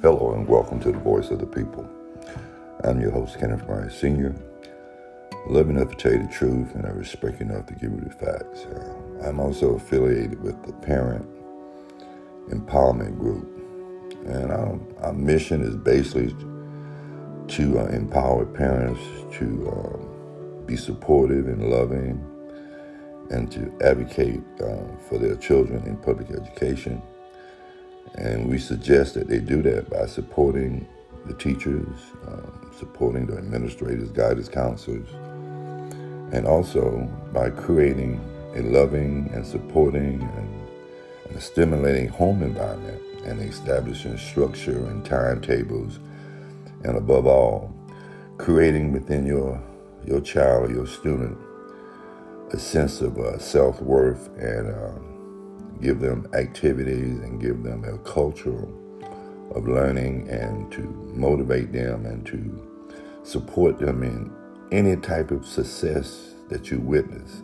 Hello and welcome to the Voice of the People. I'm your host, Kenneth Bryant Sr. Love enough to tell you the truth, and I respect enough to give you the facts. I'm also affiliated with the Parent Empowerment Group, and our mission is basically to empower parents to be supportive and loving and to advocate for their children in public education. And we suggest that they do that by supporting the teachers, supporting the administrators, guidance counselors, and also by creating a loving and supporting and a stimulating home environment and establishing structure and timetables, and above all, creating within your child or your student a sense of self-worth and give them activities and give them a culture of learning and to motivate them and to support them in any type of success that you witness.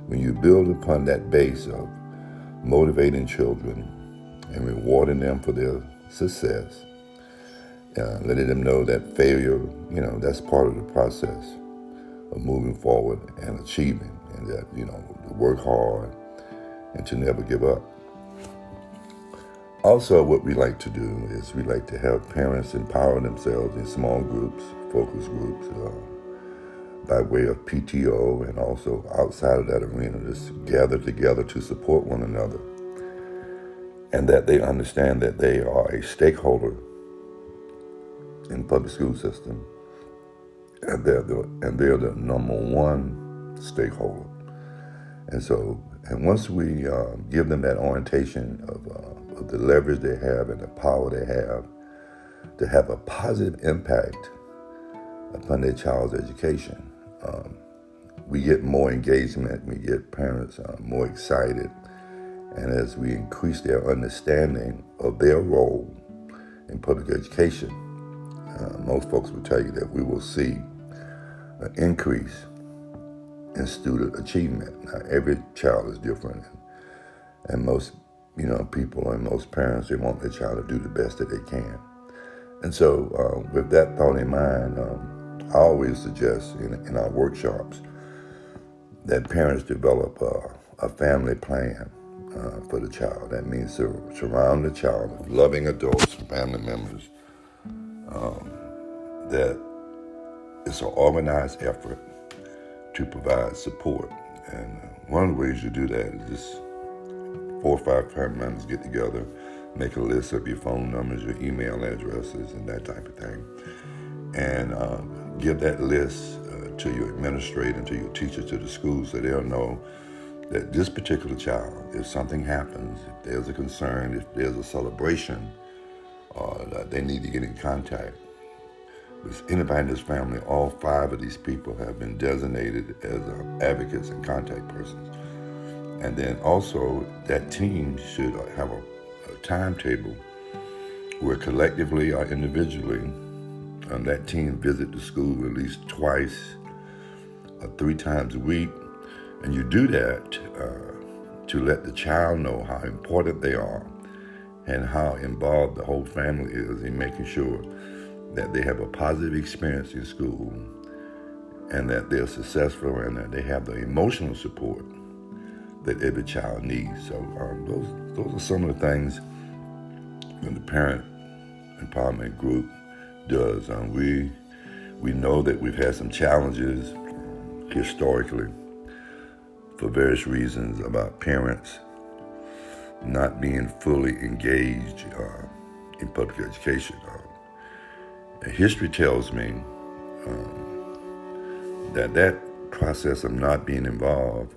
When you build upon that base of motivating children and rewarding them for their success, letting them know that failure, that's part of the process of moving forward and achieving, and that, to work hard and to never give up. Also, what we like to do is we like to have parents empower themselves in small groups, focus groups, by way of PTO, and also outside of that arena, just gather together to support one another, and that they understand that they are a stakeholder in the public school system, and they're the number one stakeholder. And once we give them that orientation of the leverage they have and the power they have to have a positive impact upon their child's education, we get more engagement, we get parents more excited, and as we increase their understanding of their role in public education, most folks will tell you that we will see an increase in student achievement. Now, every child is different, and most people and most parents, they want their child to do the best that they can. And so with that thought in mind, I always suggest in our workshops that parents develop a family plan for the child. That means to surround the child with loving adults, family members, that it's an organized effort to provide support. And one of the ways you do that is just 4 or 5 family members get together, make a list of your phone numbers, your email addresses, and that type of thing, and give that list to your administrator, to your teacher, to the school, so they'll know that this particular child, if something happens, if there's a concern, if there's a celebration, that they need to get in contact with anybody in this family. All 5 of these people have been designated as advocates and contact persons. And then also that team should have a timetable where collectively or individually that team visit the school at least twice or 3 times a week. And you do that to let the child know how important they are and how involved the whole family is in making sure that they have a positive experience in school and that they're successful and that they have the emotional support that every child needs. So those are some of the things that the Parent Empowerment Group does. We know that we've had some challenges historically for various reasons about parents not being fully engaged in public education. History tells me that process of not being involved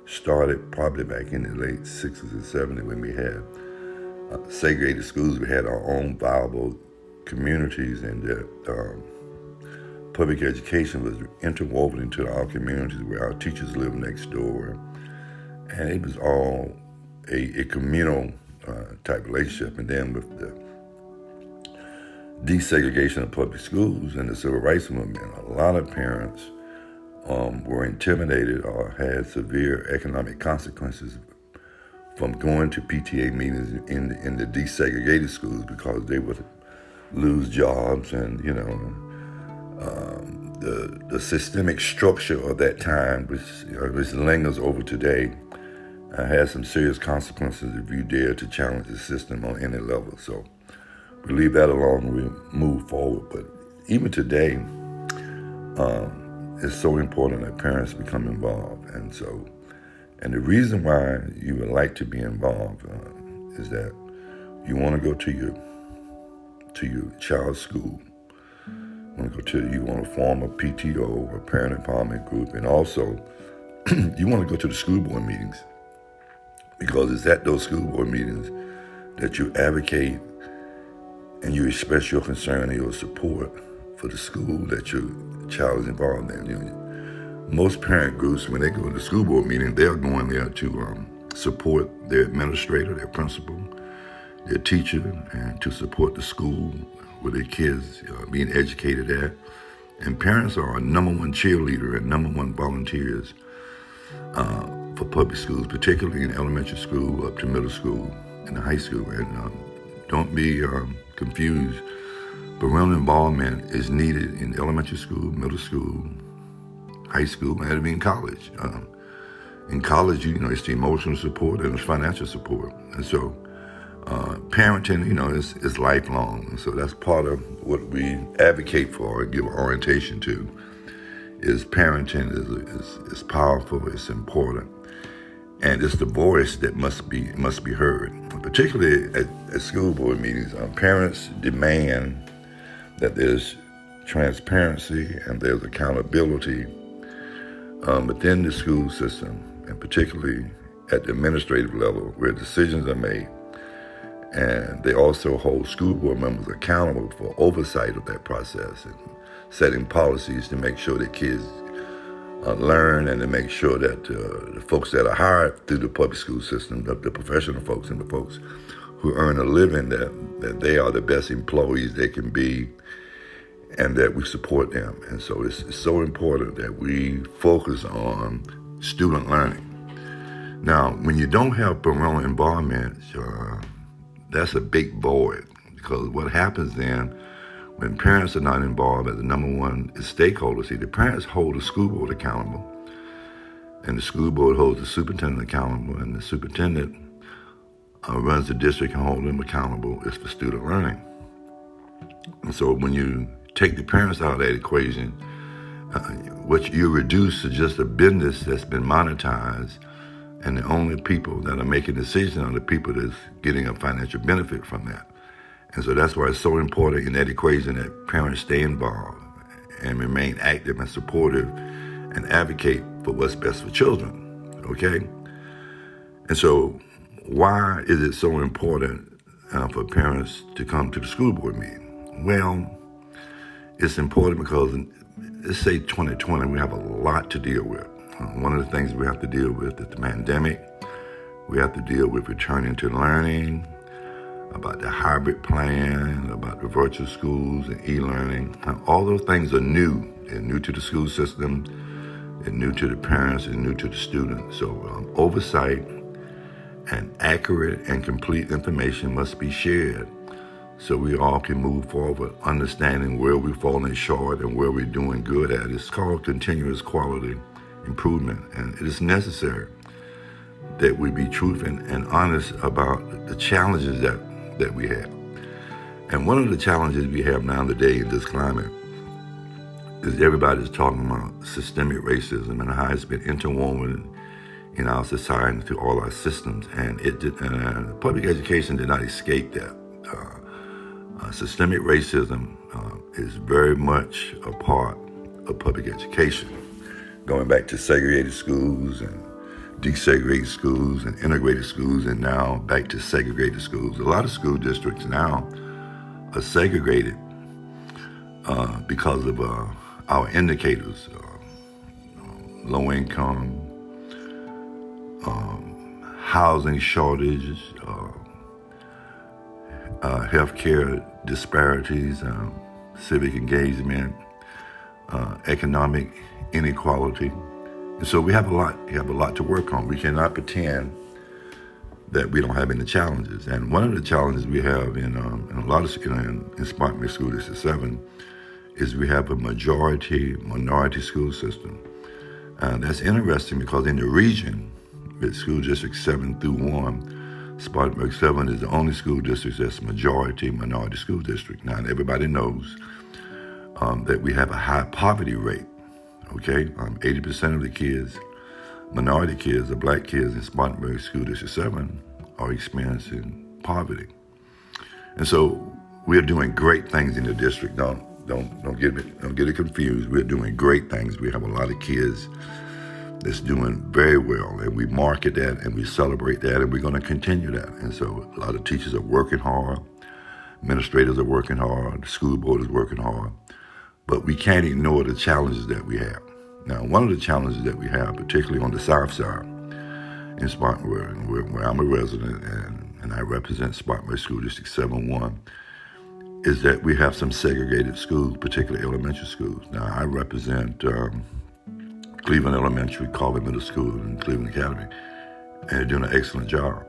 started probably back in the late 60s and 70s when we had segregated schools. We had our own viable communities, and that public education was interwoven into our communities where our teachers lived next door. And it was all a communal type relationship. And then with the desegregation of public schools and the civil rights movement, a lot of parents were intimidated or had severe economic consequences from going to PTA meetings in the desegregated schools because they would lose jobs, and the systemic structure of that time, which lingers over today, has some serious consequences if you dare to challenge the system on any level. So we leave that alone, we move forward. But even today, it's so important that parents become involved. And the reason why you would like to be involved is that you want to go to your child's school. You want to form a PTO, a parent empowerment group, and also you want to go to the school board meetings, because it's at those school board meetings that you advocate and you express your concern and your support for the school that your child is involved in. Most parent groups, when they go to the school board meeting, they're going there to support their administrator, their principal, their teacher, and to support the school where their kids being educated at. And parents are our number one cheerleader and number one volunteers for public schools, particularly in elementary school up to middle school and high school. And don't be confused. Parental involvement is needed in elementary school, middle school, high school, and even in college. In college, it's the emotional support and it's financial support. And so parenting, is lifelong. And so that's part of what we advocate for and give orientation to, is parenting is powerful, it's important. And it's the voice that must be heard. Particularly at school board meetings, parents demand that there's transparency and there's accountability within the school system, and particularly at the administrative level where decisions are made. And they also hold school board members accountable for oversight of that process and setting policies to make sure that kids learn, and to make sure that the folks that are hired through the public school system, the professional folks and the folks who earn a living, that they are the best employees they can be, and that we support them. And so it's so important that we focus on student learning. Now, when you don't have parental involvement, that's a big void, because what happens then when parents are not involved as the number one stakeholder, the parents hold the school board accountable, and the school board holds the superintendent accountable, and the superintendent runs the district and holds them accountable is for student learning. And so when you take the parents out of that equation, what you reduce to just a business that's been monetized, and the only people that are making decisions are the people that's getting a financial benefit from that. And so that's why it's so important in that equation that parents stay involved and remain active and supportive and advocate for what's best for children, okay? And so why is it so important for parents to come to the school board meeting? Well, it's important because, let's say 2020, we have a lot to deal with. One of the things we have to deal with is the pandemic. We have to deal with returning to learning, about the hybrid plan, about the virtual schools and e-learning. All those things are new. They're new to the school system, they're new to the parents, and new to the students. So oversight and accurate and complete information must be shared so we all can move forward, understanding where we're falling short and where we're doing good at. It's called continuous quality improvement, and it is necessary that we be truthful and honest about the challenges that we have. And one of the challenges we have now today in this climate is everybody's talking about systemic racism and how it's been interwoven in our society through all our systems, and public education did not escape that. Systemic racism is very much a part of public education. Going back to segregated schools and desegregated schools and integrated schools, and now back to segregated schools. A lot of school districts now are segregated because of our indicators, low income, housing shortages, healthcare disparities, civic engagement, economic inequality. And so we have a lot to work on. We cannot pretend that we don't have any challenges. And one of the challenges we have in a lot of in Spartanburg School District 7 is we have a minority school system. That's interesting because in the region, with School District 7 through 1, Spartanburg 7 is the only school district that's minority school district. Now, everybody knows that we have a high poverty rate, okay? 80% of the kids, minority kids, the black kids in Spartanburg School District 7 are experiencing poverty. And so we're doing great things in the district. Don't get it confused. We're doing great things. We have a lot of kids that's doing very well, and we market that and we celebrate that, and we're going to continue that. And so a lot of teachers are working hard, administrators are working hard, the school board is working hard, but we can't ignore the challenges that we have. Now, one of the challenges that we have, particularly on the south side in Spartanburg, where I'm a resident and I represent Spartanburg School District 7-1, is that we have some segregated schools, particularly elementary schools. Now, I represent Cleveland Elementary, Carver Middle School, and Cleveland Academy, and they're doing an excellent job.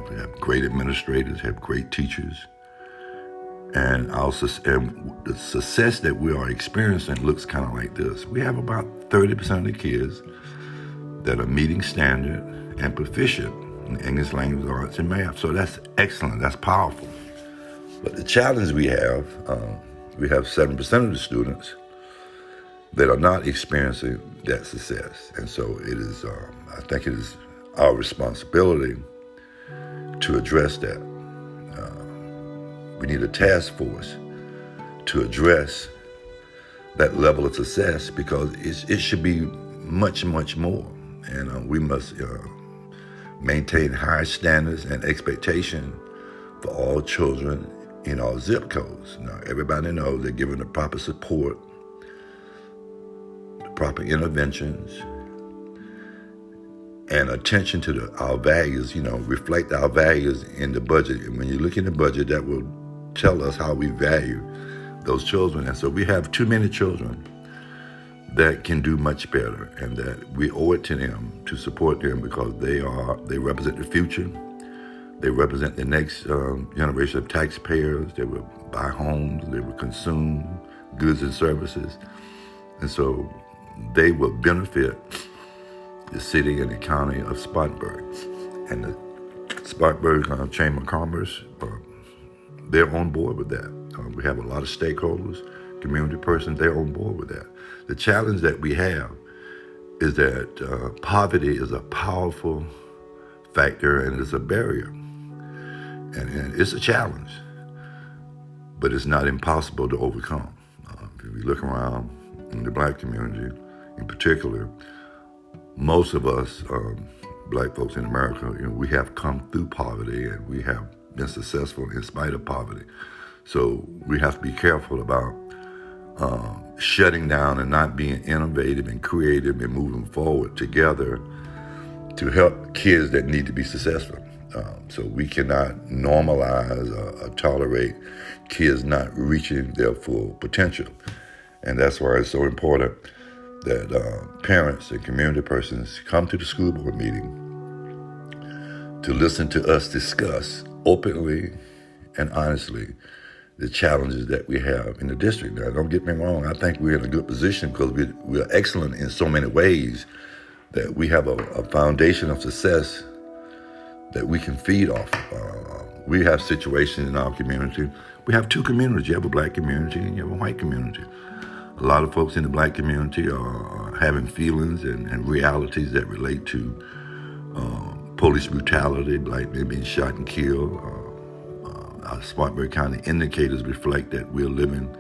We have great administrators, have great teachers, and the success that we are experiencing looks kind of like this. We have about 30% of the kids that are meeting standard and proficient in English language arts and math. So that's excellent, that's powerful. But the challenge we have 7% of the students that are not experiencing that success. And so it is, I think it is our responsibility to address that. We need a task force to address that level of success because it should be much, much more. And we must maintain high standards and expectation for all children in all zip codes. Now, everybody knows they're given the proper support, the proper interventions, and attention to our values, reflect our values in the budget. And when you look in the budget, that will tell us how we value those children. And so we have too many children that can do much better, and that we owe it to them to support them because they represent the future. They represent the next generation of taxpayers. They will buy homes, they will consume goods and services. And so they will benefit the city and the county of Spartanburg. And the Spartanburg Chamber of Commerce, they're on board with that. We have a lot of stakeholders, community persons, they're on board with that. The challenge that we have is that poverty is a powerful factor and it's a barrier. And it's a challenge, but it's not impossible to overcome. If we look around in the black community in particular, most of us, black folks in America, we have come through poverty and we have been successful in spite of poverty. So we have to be careful about shutting down and not being innovative and creative and moving forward together to help kids that need to be successful. So we cannot normalize or tolerate kids not reaching their full potential. And that's why it's so important that parents and community persons come to the school board meeting to listen to us discuss openly and honestly the challenges that we have in the district. Now, don't get me wrong, I think we're in a good position because we're excellent in so many ways that we have a foundation of success that we can feed off. We have situations in our community. We have two communities. You have a black community and you have a white community. A lot of folks in the black community are having feelings and realities that relate to police brutality, black men being shot and killed. Our Spartanburg County indicators reflect that we're living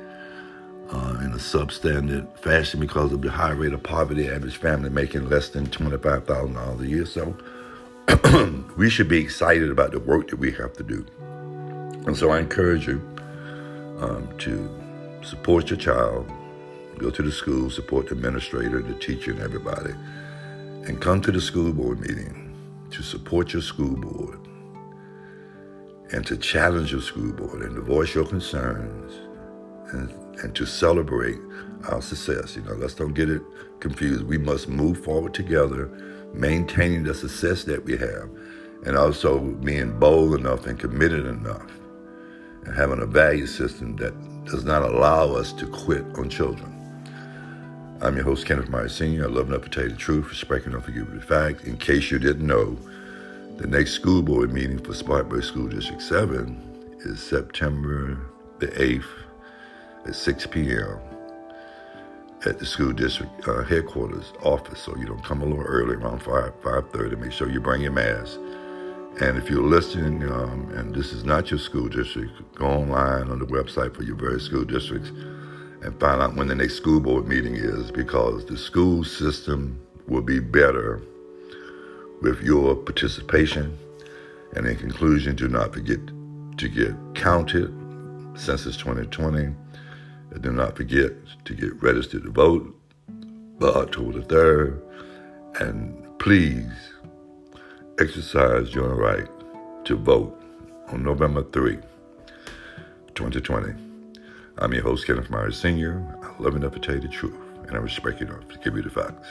in a substandard fashion because of the high rate of poverty, average family making less than $25,000 a year. So we should be excited about the work that we have to do. And so I encourage you to support your child, go to the school, support the administrator, the teacher, and everybody, and come to the school board meeting to support your school board and to challenge your school board and to voice your concerns and to celebrate our success. Let's don't get it confused. We must move forward together, maintaining the success that we have. and also being bold enough and committed enough and having a value system that does not allow us to quit on children. I'm your host, Kenneth Myers Sr. I love enough to tell you the truth, respect enough to give you the fact. In case you didn't know, the next school board meeting for Spartanburg School District 7 is September the 8th at 6 p.m. at the school district headquarters office. So, come a little early, around 5:30. Make sure you bring your mask. And if you're listening and this is not your school district, go online on the website for your various school districts and find out when the next school board meeting is, because the school system will be better with your participation. And in conclusion, do not forget to get counted, Census 2020. And do not forget to get registered to vote by October the 3rd. And please exercise your right to vote on November 3, 2020. I'm your host, Kenneth Myers Sr. I love enough to tell you the truth, and I respect enough to give you the facts.